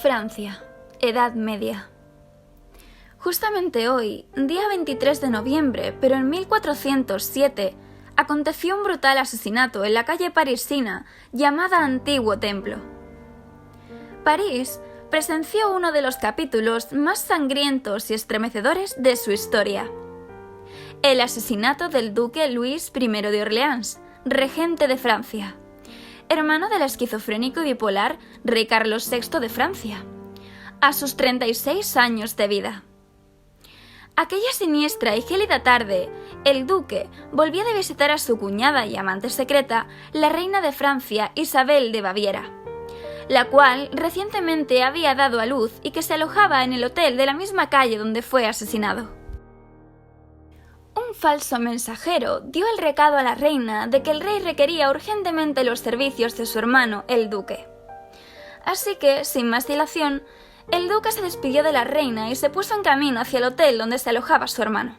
Francia, Edad Media. Justamente hoy, día 23 de noviembre, pero en 1407, aconteció un brutal asesinato en la calle parisina llamada Antiguo Templo. París presenció uno de los capítulos más sangrientos y estremecedores de su historia: el asesinato del duque Luis I de Orleans, regente de Francia, hermano del esquizofrénico y bipolar rey Carlos VI de Francia, a sus 36 años de vida. Aquella siniestra y gélida tarde, el duque volvía de visitar a su cuñada y amante secreta, la reina de Francia, Isabel de Baviera, la cual recientemente había dado a luz y que se alojaba en el hotel de la misma calle donde fue asesinado. Un falso mensajero dio el recado a la reina de que el rey requería urgentemente los servicios de su hermano, el duque. Así que, sin más dilación, el duque se despidió de la reina y se puso en camino hacia el hotel donde se alojaba su hermano.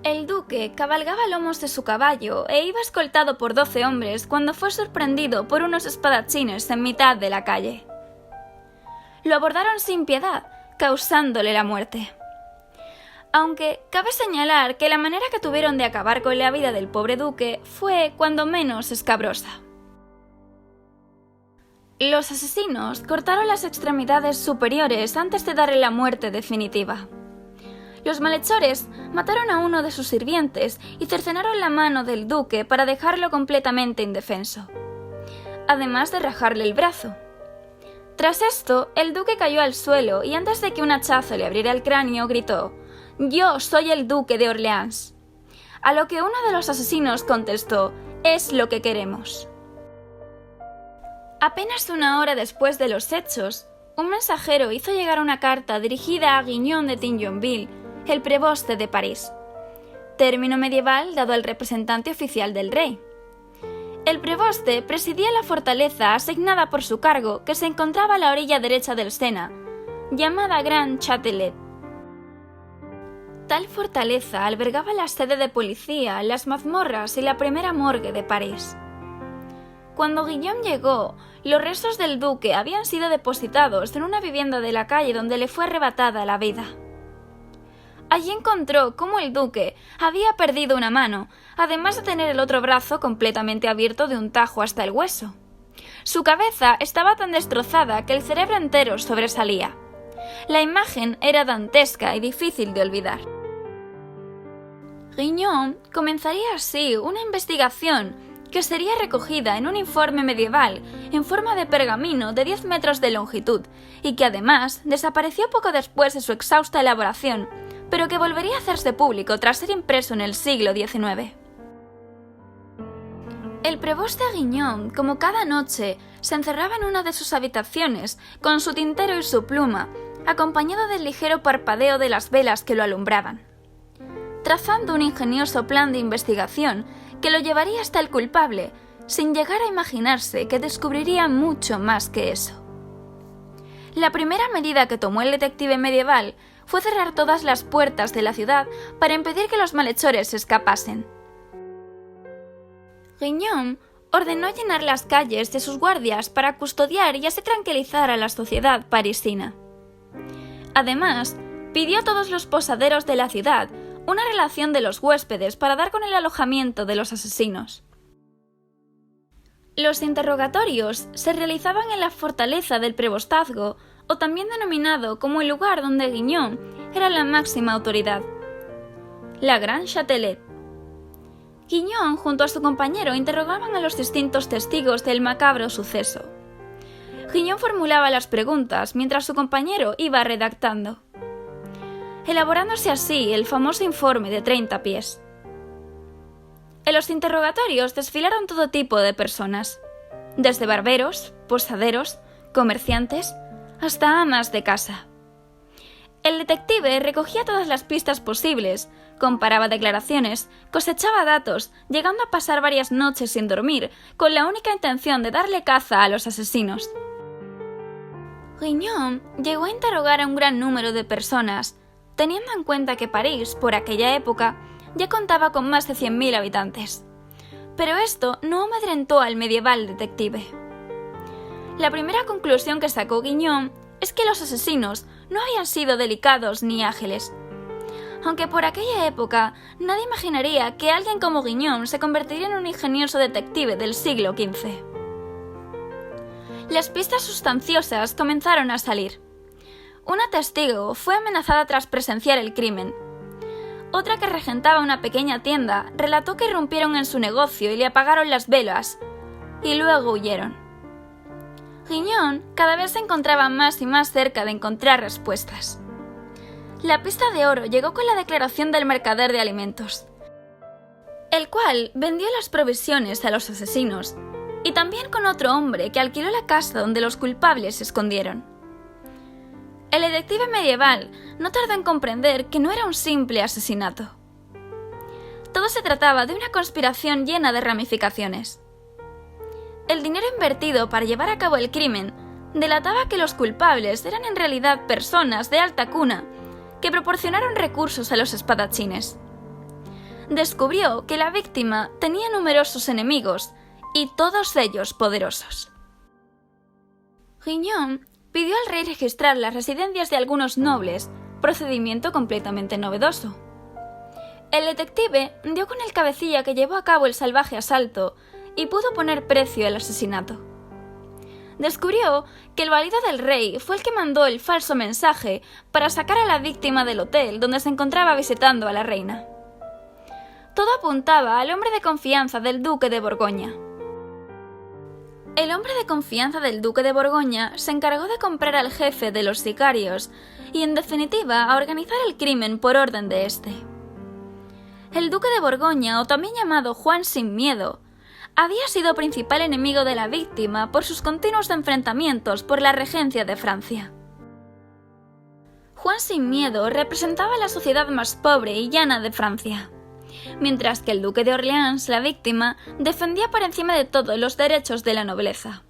El duque cabalgaba a lomos de su caballo e iba escoltado por 12 hombres cuando fue sorprendido por unos espadachines en mitad de la calle. Lo abordaron sin piedad, causándole la muerte. Aunque cabe señalar que la manera que tuvieron de acabar con la vida del pobre duque fue, cuando menos, escabrosa. Los asesinos cortaron las extremidades superiores antes de darle la muerte definitiva. Los malhechores mataron a uno de sus sirvientes y cercenaron la mano del duque para dejarlo completamente indefenso, además de rajarle el brazo. Tras esto, el duque cayó al suelo y antes de que un hachazo le abriera el cráneo, gritó: «Yo soy el duque de Orleans», a lo que uno de los asesinos contestó: «Es lo que queremos». Apenas una hora después de los hechos, un mensajero hizo llegar una carta dirigida a Guignon de Tignonville, el preboste de París, término medieval dado al representante oficial del rey. El preboste presidía la fortaleza asignada por su cargo, que se encontraba a la orilla derecha del Sena, llamada Grand Châtelet. Tal fortaleza albergaba la sede de policía, las mazmorras y la primera morgue de París. Cuando Guillaume llegó, los restos del duque habían sido depositados en una vivienda de la calle donde le fue arrebatada la vida. Allí encontró cómo el duque había perdido una mano, además de tener el otro brazo completamente abierto de un tajo hasta el hueso. Su cabeza estaba tan destrozada que el cerebro entero sobresalía. La imagen era dantesca y difícil de olvidar. Guignon comenzaría así una investigación que sería recogida en un informe medieval en forma de pergamino de 10 metros de longitud y que además desapareció poco después de su exhausta elaboración, pero que volvería a hacerse público tras ser impreso en el siglo XIX. El preboste Guignon, como cada noche, se encerraba en una de sus habitaciones con su tintero y su pluma, acompañado del ligero parpadeo de las velas que lo alumbraban, trazando un ingenioso plan de investigación que lo llevaría hasta el culpable, sin llegar a imaginarse que descubriría mucho más que eso. La primera medida que tomó el detective medieval fue cerrar todas las puertas de la ciudad para impedir que los malhechores escapasen. Guignon ordenó llenar las calles de sus guardias para custodiar y así tranquilizar a la sociedad parisina. Además, pidió a todos los posaderos de la ciudad una relación de los huéspedes para dar con el alojamiento de los asesinos. Los interrogatorios se realizaban en la fortaleza del prebostazgo, o también denominado como el lugar donde Guignon era la máxima autoridad, la Grand Châtelet. Guignon junto a su compañero interrogaban a los distintos testigos del macabro suceso. Guignon formulaba las preguntas mientras su compañero iba redactando, elaborándose así el famoso informe de 30 pies. En los interrogatorios desfilaron todo tipo de personas, desde barberos, posaderos, comerciantes, hasta amas de casa. El detective recogía todas las pistas posibles, comparaba declaraciones, cosechaba datos, llegando a pasar varias noches sin dormir, con la única intención de darle caza a los asesinos. Guignon llegó a interrogar a un gran número de personas, teniendo en cuenta que París, por aquella época, ya contaba con más de 100.000 habitantes. Pero esto no amedrentó al medieval detective. La primera conclusión que sacó Guignon es que los asesinos no habían sido delicados ni ágiles. Aunque por aquella época nadie imaginaría que alguien como Guignon se convertiría en un ingenioso detective del siglo XV. Las pistas sustanciosas comenzaron a salir. Una testigo fue amenazada tras presenciar el crimen. Otra, que regentaba una pequeña tienda, relató que irrumpieron en su negocio y le apagaron las velas, y luego huyeron. Guignon cada vez se encontraba más y más cerca de encontrar respuestas. La pista de oro llegó con la declaración del mercader de alimentos, el cual vendió las provisiones a los asesinos, y también con otro hombre que alquiló la casa donde los culpables se escondieron. El detective medieval no tardó en comprender que no era un simple asesinato. Todo se trataba de una conspiración llena de ramificaciones. El dinero invertido para llevar a cabo el crimen delataba que los culpables eran en realidad personas de alta cuna que proporcionaron recursos a los espadachines. Descubrió que la víctima tenía numerosos enemigos y todos ellos poderosos. Guignon pidió al rey registrar las residencias de algunos nobles, procedimiento completamente novedoso. El detective dio con el cabecilla que llevó a cabo el salvaje asalto y pudo poner precio al asesinato. Descubrió que el valido del rey fue el que mandó el falso mensaje para sacar a la víctima del hotel donde se encontraba visitando a la reina. Todo apuntaba al hombre de confianza del duque de Borgoña. El hombre de confianza del duque de Borgoña se encargó de comprar al jefe de los sicarios y, en definitiva, a organizar el crimen por orden de este. El duque de Borgoña, o también llamado Juan sin Miedo, había sido principal enemigo de la víctima por sus continuos enfrentamientos por la regencia de Francia. Juan sin Miedo representaba la sociedad más pobre y llana de Francia, mientras que el duque de Orleans, la víctima, defendía por encima de todo los derechos de la nobleza.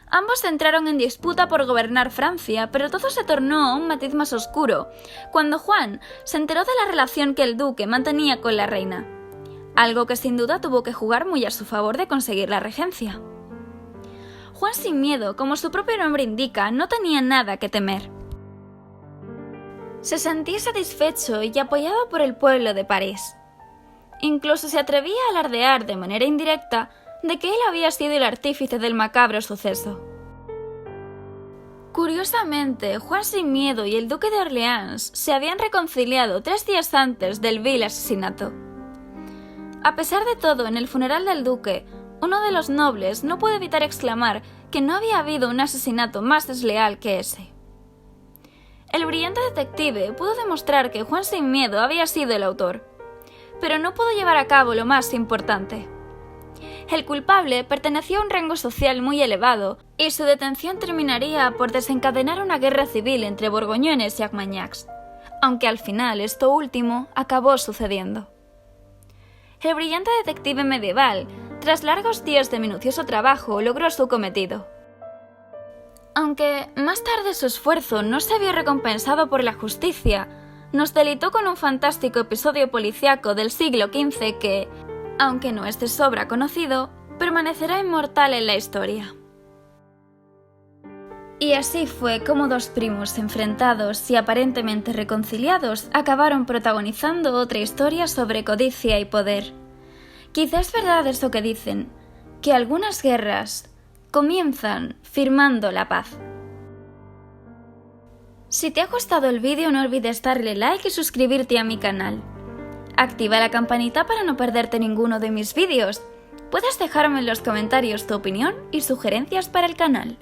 Ambos entraron en disputa por gobernar Francia, pero todo se tornó un matiz más oscuro cuando Juan se enteró de la relación que el duque mantenía con la reina, algo que sin duda tuvo que jugar muy a su favor de conseguir la regencia. Juan sin Miedo, como su propio nombre indica, no tenía nada que temer. Se sentía satisfecho y apoyado por el pueblo de París. Incluso se atrevía a alardear de manera indirecta de que él había sido el artífice del macabro suceso. Curiosamente, Juan sin Miedo y el duque de Orleans se habían reconciliado 3 días antes del vil asesinato. A pesar de todo, en el funeral del duque, uno de los nobles no pudo evitar exclamar que no había habido un asesinato más desleal que ese. El brillante detective pudo demostrar que Juan sin Miedo había sido el autor, pero no pudo llevar a cabo lo más importante. El culpable pertenecía a un rango social muy elevado y su detención terminaría por desencadenar una guerra civil entre borgoñones y armagnacs, aunque al final esto último acabó sucediendo. El brillante detective medieval, tras largos días de minucioso trabajo, logró su cometido. Aunque más tarde su esfuerzo no se vio recompensado por la justicia, nos deleitó con un fantástico episodio policíaco del siglo XV que, aunque no es de sobra conocido, permanecerá inmortal en la historia. Y así fue como 2 primos enfrentados y aparentemente reconciliados acabaron protagonizando otra historia sobre codicia y poder. Quizás es verdad eso que dicen, que algunas guerras comienzan firmando la paz. Si te ha gustado el vídeo, no olvides darle like y suscribirte a mi canal. Activa la campanita para no perderte ninguno de mis vídeos. Puedes dejarme en los comentarios tu opinión y sugerencias para el canal.